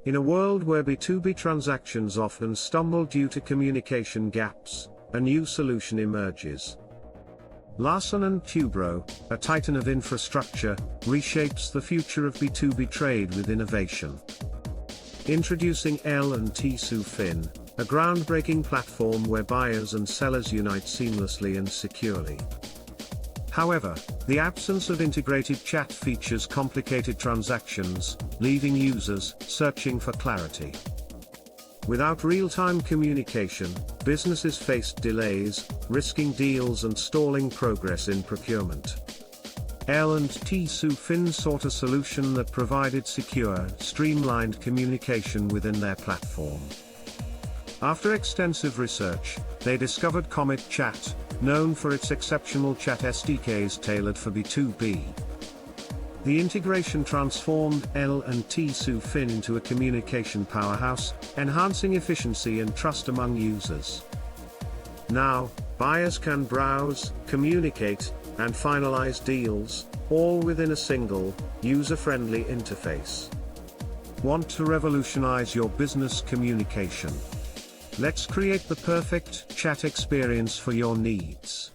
In a world where B2B transactions often stumble due to communication gaps, a new solution emerges. Larsen & Toubro, a titan of infrastructure, reshapes the future of B2B trade with innovation. Introducing L&T-SuFin, a groundbreaking platform where buyers and sellers unite seamlessly and securely. However, the absence of integrated chat features complicated transactions, leaving users searching for clarity. Without real-time communication, businesses faced delays, risking deals and stalling progress in procurement. L&T-SuFin sought a solution that provided secure, streamlined communication within their platform. After extensive research, they discovered CometChat, known for its exceptional chat SDKs tailored for B2B. The integration transformed L&T-SuFin into a communication powerhouse, enhancing efficiency and trust among users. Now, buyers can browse, communicate, and finalize deals, all within a single, user-friendly interface. Want to revolutionize your business communication? Let's create the perfect chat experience for your needs.